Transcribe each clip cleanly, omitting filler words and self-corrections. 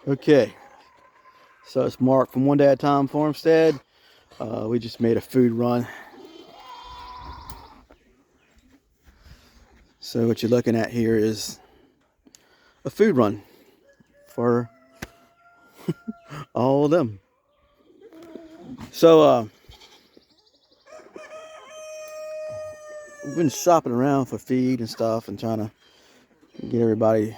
Okay, so it's Mark from One Day at a Time Farmstead. We just made a food run. So what you're looking at here is a food run for all of them. So we've been shopping around for feed and stuff and trying to get everybody,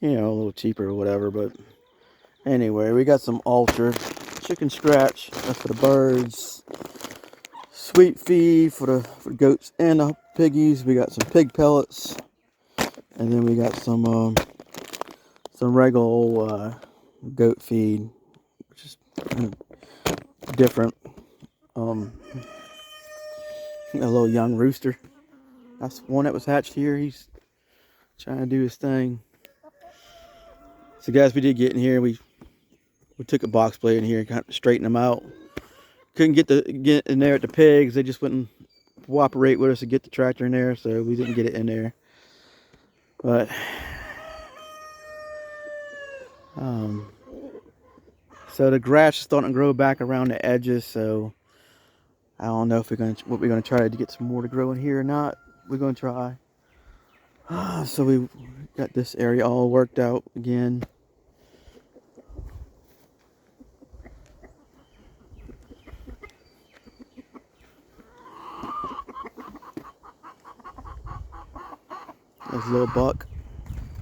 a little cheaper or whatever. But anyway, we got some altered chicken scratch. That's for the birds. Sweet feed for the goats and the piggies. We got some pig pellets, and then we got some regular old goat feed, which is different. A little young rooster. That's one that was hatched here. He's trying to do his thing. So guys, we did get in here. We took a box blade in here and kind of straightened them out. Couldn't get in there at the pigs. They just wouldn't cooperate with us to get the tractor in there, so we didn't get it in there. But so the grass is starting to grow back around the edges. So I don't know if we're gonna try to get some more to grow in here or not. We're gonna try. So we got this area all worked out again. There's a little buck.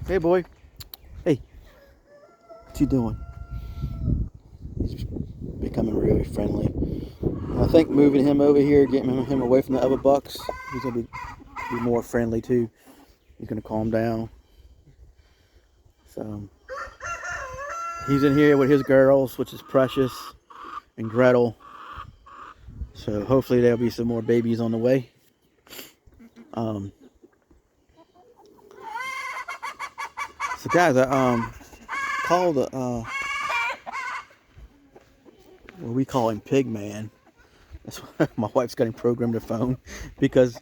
Hey boy. Hey. What you doing? He's becoming really friendly. I think moving him over here, getting him away from the other bucks, he's gonna be more friendly too. He's gonna calm down. So he's in here with his girls, which is Precious and Gretel. So hopefully there'll be some more babies on the way. So guys, I called what we call him Pig Man. That's why my wife's got him programmed to phone, because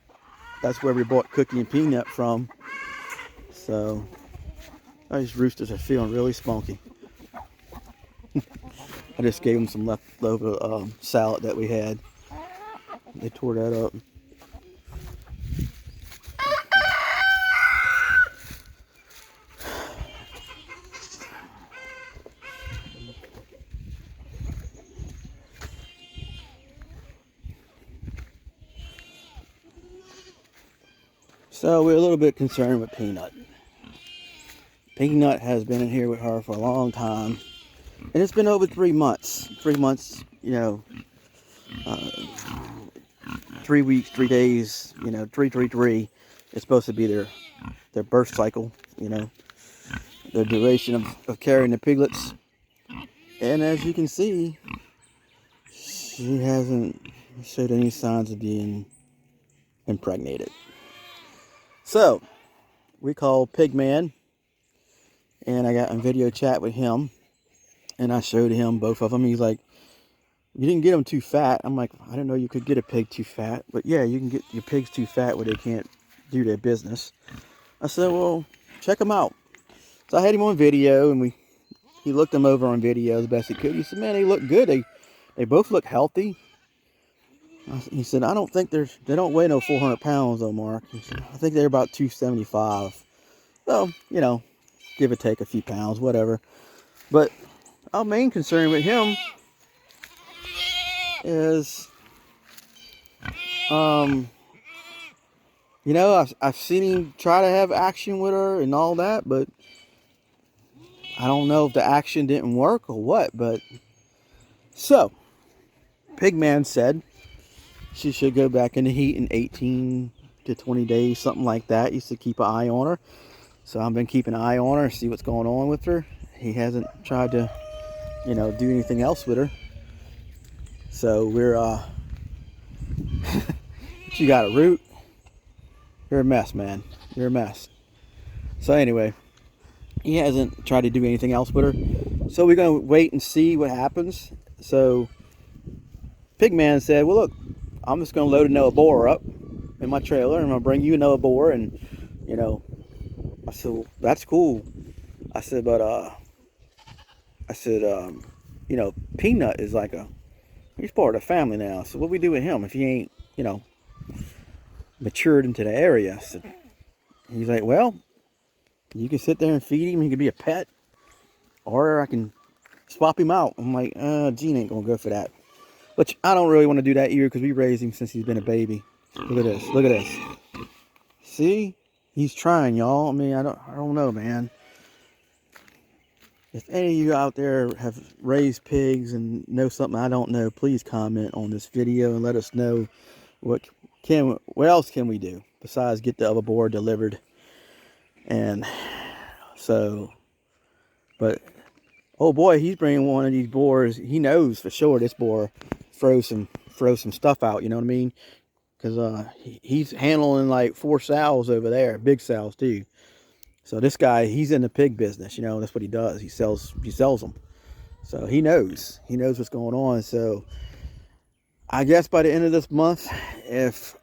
that's where we bought Cookie and Peanut from. So these roosters are feeling really spunky. I just gave them some leftover salad that we had. They tore that up. So we're a little bit concerned with Peanut. Peanut has been in here with her for a long time, and it's been over 3 months. 3 months, 3 weeks, 3 days, 333. It's supposed to be their birth cycle, the duration of carrying the piglets. And as you can see, she hasn't showed any signs of being impregnated. So we called Pigman, and I got a video chat with him, and I showed him both of them. He's like, "You didn't get them too fat." I'm like, "I didn't know you could get a pig too fat, but yeah, you can get your pigs too fat where they can't do their business." I said, "Well, check them out." So I had him on video, and he looked them over on video as best he could. He said, "Man, they look good. They both look healthy." He said, "I don't think they don't weigh no 400 pounds though, Mark." He said, "I think they're about 275. So, give or take a few pounds, whatever." But our main concern with him is, I've seen him try to have action with her and all that, but I don't know if the action didn't work or what. But so Pigman said she should go back in the heat in 18 to 20 days, something like that. Used to keep an eye on her. So I've been keeping an eye on her, see what's going on with her. He hasn't tried to, do anything else with her. So we're, you got a root? You're a mess, man. You're a mess. So anyway, he hasn't tried to do anything else with her. So we're going to wait and see what happens. So Pigman said, "Well, look, I'm just going to load another boar up in my trailer, and I'm going to bring you another boar." And, I said, "Well, that's cool. I said, but I said, you know, Peanut is like he's part of the family now. So what we do with him if he ain't, you know, matured into the area? So he's like, well, you can sit there and feed him. He could be a pet, or I can swap him out. I'm like, Gene ain't gonna go for that. Which I don't really want to do that either because we raised him since he's been a baby. Look at this. Look at this. See, he's trying, y'all. I mean, I don't know, man. If any of you out there have raised pigs and know something I don't know, please comment on this video and let us know what else can we do besides get the other boar delivered. And so, but oh boy, he's bringing one of these boars. He knows for sure this boar throws some stuff out. You know what I mean? Because he's handling like 4 sows over there, big sows too. So this guy, he's in the pig business, you know, that's what he does. He sells them. So he knows what's going on. So I guess by the end of this month, if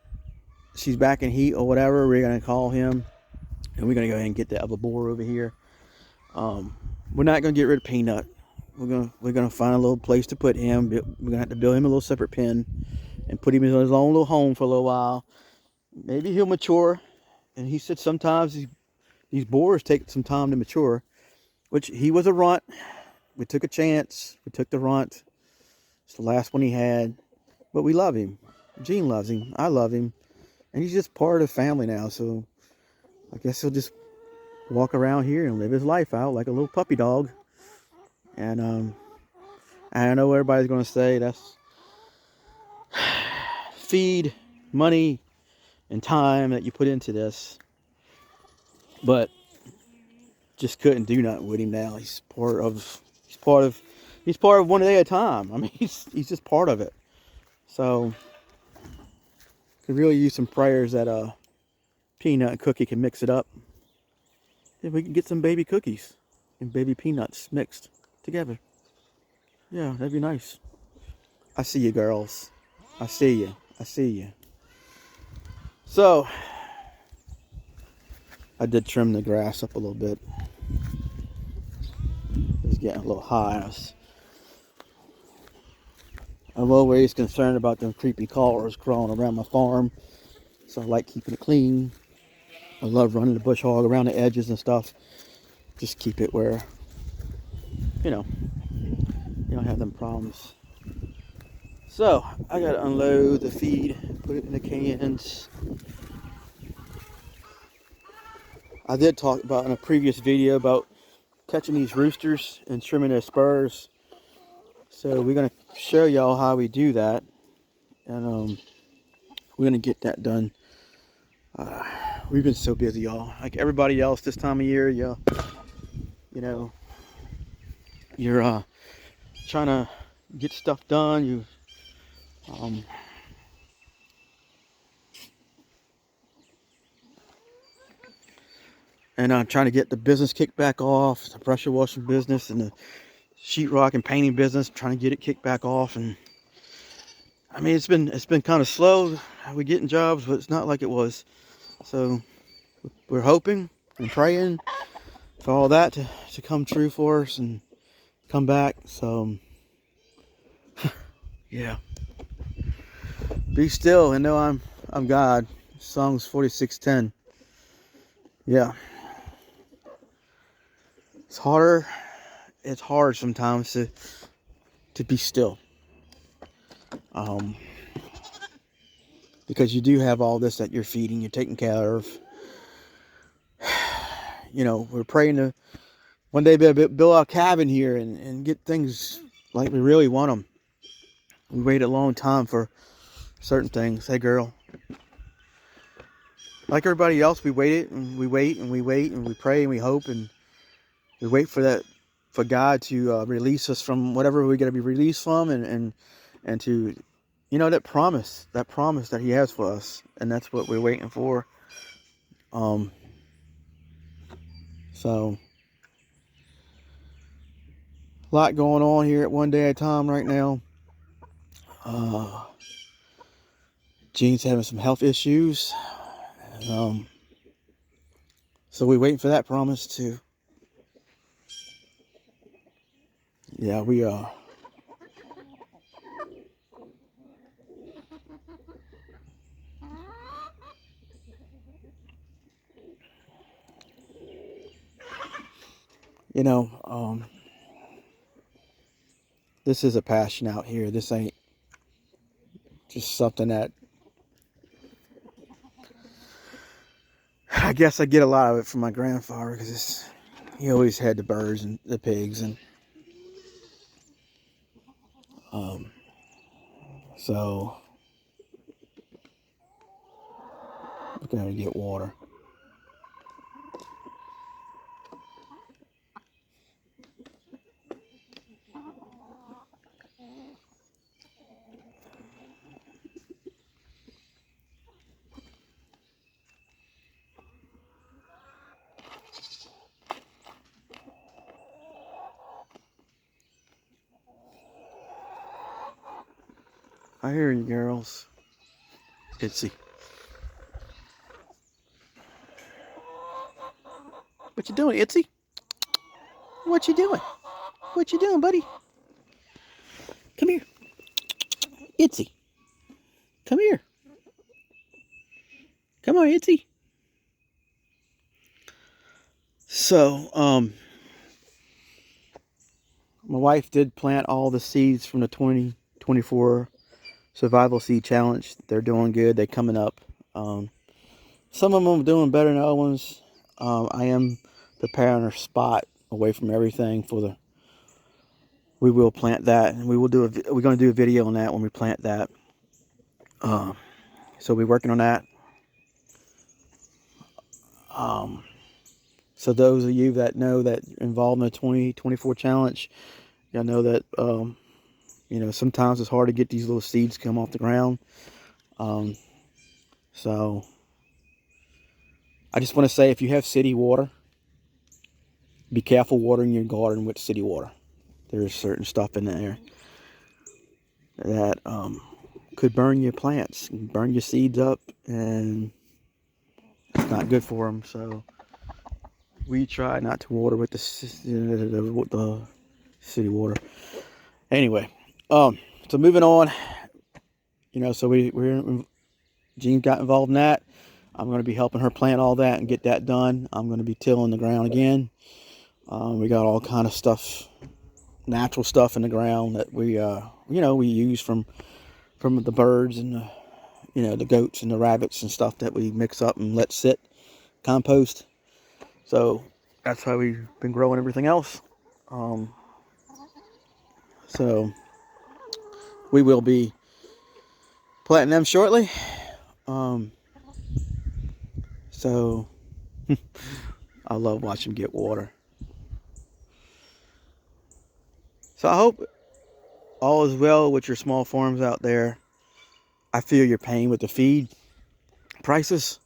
she's back in heat or whatever, we're going to call him and we're going to go ahead and get the other boar over here. We're not going to get rid of Peanut. We're going to find a little place to put him. We're going to have to build him a little separate pen and put him in his own little home for a little while. Maybe he'll mature. And he said sometimes these boars take some time to mature, which he was a runt. We took a chance. We took the runt. It's the last one he had, but we love him. Gene loves him. I love him, and he's just part of the family now. So I guess he'll just walk around here and live his life out like a little puppy dog. And I know everybody's going to say that's feed, money, and time that you put into this, but just couldn't do nothing with him now. He's part of one day at a time. I mean, he's just part of it. So could really use some prayers that Peanut and Cookie can mix it up. If we can get some baby cookies and baby peanuts mixed together. Yeah, that'd be nice. I see you, girls. I see you. I see you. So I did trim the grass up a little bit. It was getting a little high. I'm always concerned about them creepy crawlers crawling around my farm. So I like keeping it clean. I love running the bush hog around the edges and stuff. Just keep it where, you know, you don't have them problems. So I gotta unload the feed, put it in the cans. I did talk about in a previous video about catching these roosters and trimming their spurs. So we're gonna show y'all how we do that, and we're gonna get that done. We've been so busy, y'all. Like everybody else this time of year, you know, you're trying to get stuff done. And trying to get the business kicked back off, the pressure washing business and the sheetrock and painting business, trying to get it kicked back off. And I mean, it's been kind of slow. We're getting jobs, but it's not like it was. So we're hoping and praying for all that to come true for us and come back. So yeah, be still and know I'm God. Psalms 46:10. Yeah, it's hard sometimes to be still, because you do have all this that you're feeding, you're taking care of. You know, we're praying to one day build our cabin here and get things like we really want them. We waited a long time for certain things. Hey girl, like everybody else, we waited and we wait and we wait and we pray and we hope and we wait for God to release us from whatever we're going to be released from, and to, you know, that promise that He has for us, and that's what we're waiting for. So a lot going on here at one day at a time right now. Gene's having some health issues, and, so we're waiting for that promise to Yeah, we you know, this is a passion out here. This ain't just something that I guess I get a lot of it from my grandfather, because he always had the birds and the pigs, and so we're gonna get water. I hear you, girls. Itsy. What you doing, Itsy? What you doing? What you doing, buddy? Come here. Itsy. Come here. Come on, Itsy. So, my wife did plant all the seeds from the 2024 Survival Seed Challenge. They're doing good. They're coming up. Some of them are doing better than other ones. I am preparing our spot away from everything for the. We will plant that, and we will do. We're going to do a video on that when we plant that. So we're working on that. So those of you that know that involved in the 2024 challenge, y'all know that you know, sometimes it's hard to get these little seeds come off the ground. So I just want to say, if you have city water, be careful watering your garden with city water. There's certain stuff in there that could burn your plants, burn your seeds up, and it's not good for them. So we try not to water with the city water. Anyway, so moving on. You know, so Jean got involved in that. I'm going to be helping her plant all that and get that done. I'm going to be tilling the ground again. We got all kind of stuff, natural stuff in the ground that we, you know, we use from the birds and the, you know, the goats and the rabbits and stuff that we mix up and let sit, compost. So that's how we've been growing everything else. So we will be planting them shortly. So I love watching them get water. So I hope all is well with your small farms out there. I feel your pain with the feed prices.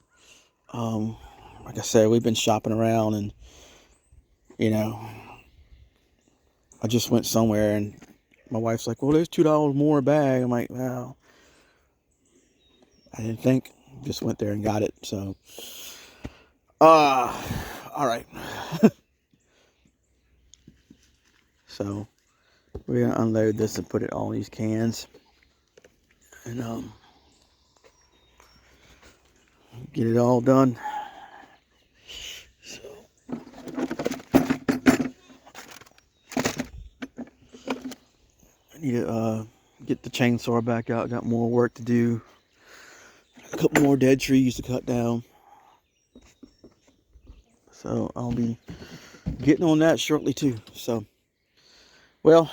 Like I said, we've been shopping around, and you know, I just went somewhere and my wife's like, well, there's $2 more a bag. I'm like, well, I didn't think, just went there and got it. So all right. So we're gonna unload this and put it all in these cans, and get it all done. So I need to get the chainsaw back out. Got more work to do. A couple more dead trees to cut down. So I'll be getting on that shortly too. So, well,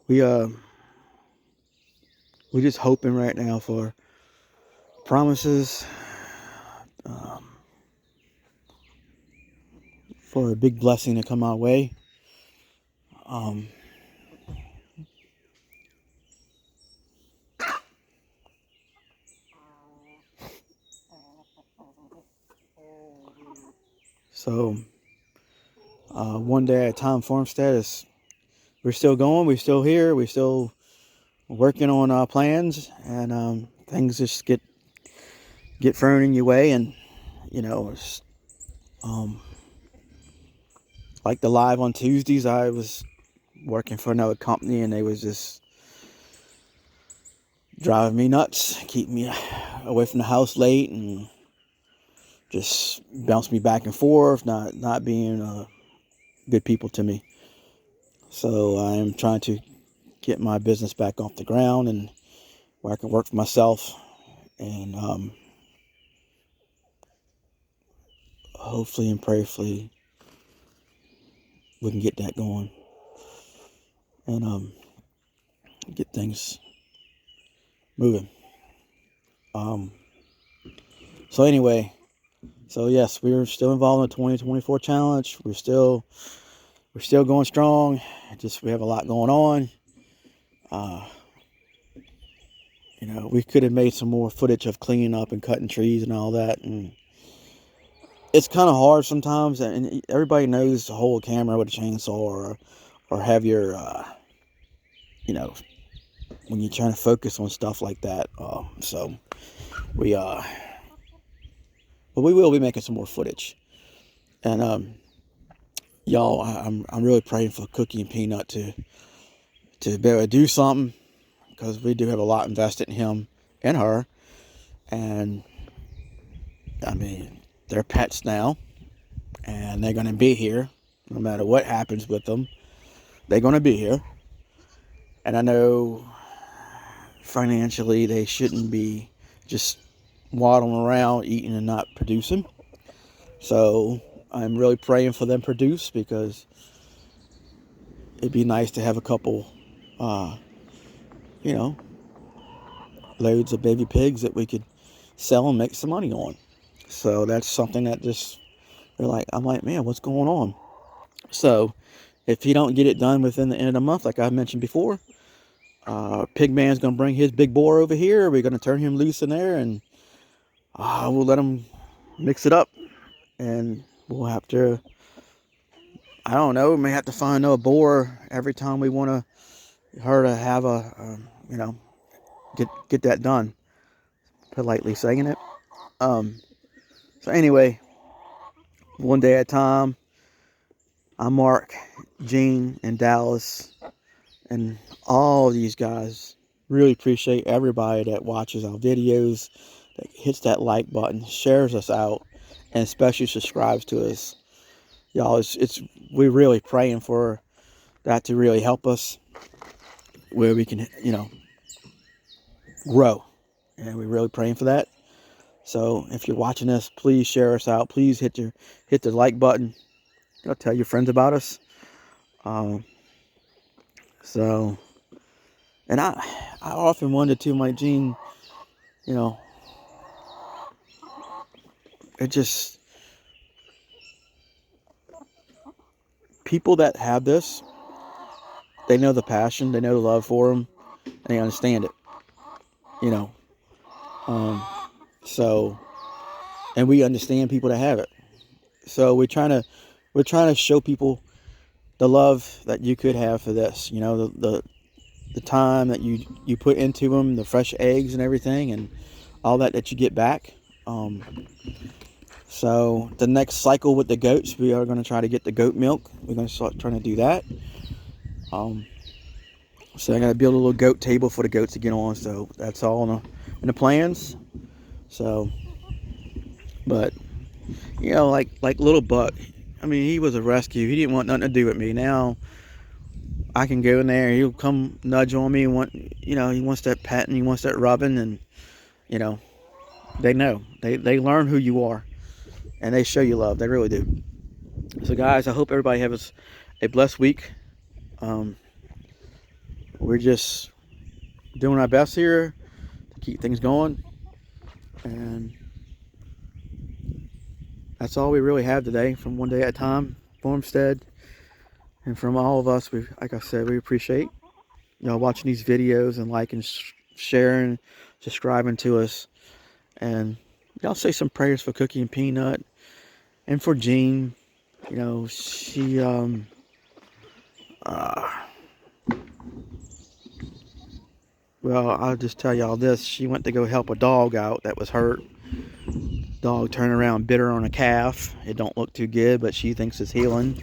we're just hoping right now for promises, for a big blessing to come our way. So one day at a time, FARMSTEAD is. We're still going. We're still here. We're still working on our plans, and things just get thrown in your way, and you know, Like the live on Tuesdays, I was working for another company and they was just driving me nuts, keeping me away from the house late and just bounce me back and forth, not being good people to me. So I'm trying to get my business back off the ground and where I can work for myself, and hopefully and prayerfully we can get that going and get things moving. So anyway, so yes, we're still involved in the 2024 challenge. We're still going strong. Just we have a lot going on. We could have made some more footage of cleaning up and cutting trees and all that, and it's kind of hard sometimes. And everybody knows to hold a camera with a chainsaw or have your when you're trying to focus on stuff like that. So we but we will be making some more footage, and y'all, I'm really praying for Cookie and Peanut to be able to do something, because we do have a lot invested in him and her, and I mean they're pets now, and they're going to be here no matter what happens with them. They're going to be here, and I know financially they shouldn't be just waddling around eating and not producing. So I'm really praying for them to produce, because it'd be nice to have a couple loads of baby pigs that we could sell and make some money on. So that's something that just I'm like, man, what's going on? So if you don't get it done within the end of the month, like I mentioned before, Pigman's gonna bring his big boar over here. We're gonna turn him loose in there, and we'll let him mix it up, and we'll have to, I don't know, we may have to find another boar every time we want her to have get that done, politely saying it. So anyway, one day at a time. I'm Mark, Gene, and Dallas, and all these guys. Really appreciate everybody that watches our videos, that hits that like button, shares us out, and especially subscribes to us. Y'all, we're really praying for that to really help us, where we can, grow, and we're really praying for that. So if you're watching this, please share us out. Please hit the like button. Tell your friends about us. So, and I often wonder too, my Gene, it just, people that have this, they know the passion, they know the love for them, and they understand it, so, and we understand people that have it. So we're trying to show people the love that you could have for this, the time that you put into them, the fresh eggs and everything, and all that you get back. So the next cycle with the goats, we are going to try to get the goat milk. We're going to start trying to do that. So I got to build a little goat table for the goats to get on. So that's all in the plans. So, but like little Buck, I mean, he was a rescue. He didn't want nothing to do with me. Now I can go in there. He'll come nudge on me and he wants that patting, he wants that rubbing, and they know, they learn who you are, and they show you love. They really do. So guys, I hope everybody has a blessed week. We're just doing our best here to keep things going, and that's all we really have today from One Day at a Time Farmstead. And from all of us, like I said, we appreciate y'all watching these videos and liking, sharing, subscribing to us. And y'all say some prayers for Cookie and Peanut, and for Jean. She well, I'll just tell y'all this. She went to go help a dog out that was hurt, Dog turned around and bit her on a calf. It don't look too good, but she thinks it's healing.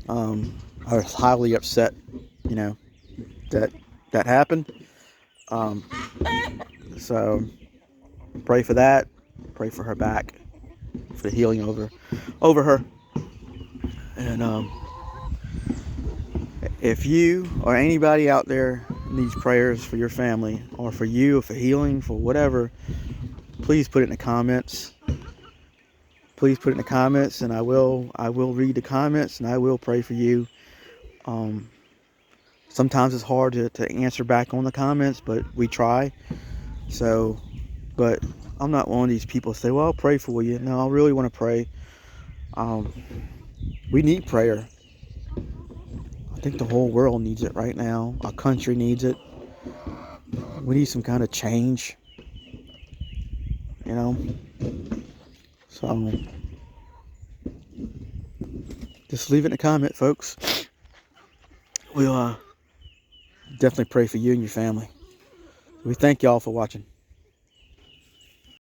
I was highly upset, you know, that happened. So pray for that. Pray for her back, for the healing over her. And if you or anybody out there needs prayers for your family, or for you, or for healing, for whatever, please put it in the comments. Please put it in the comments, and I will read the comments, and I will pray for you. Sometimes it's hard to answer back on the comments, but we try. So, but I'm not one of these people who say, well, I'll pray for you. No, I really want to pray. We need prayer. I think the whole world needs it right now. Our country needs it. We need some kind of change, you know. So just leave it in the comment, folks. We'll definitely pray for you and your family. We thank y'all for watching.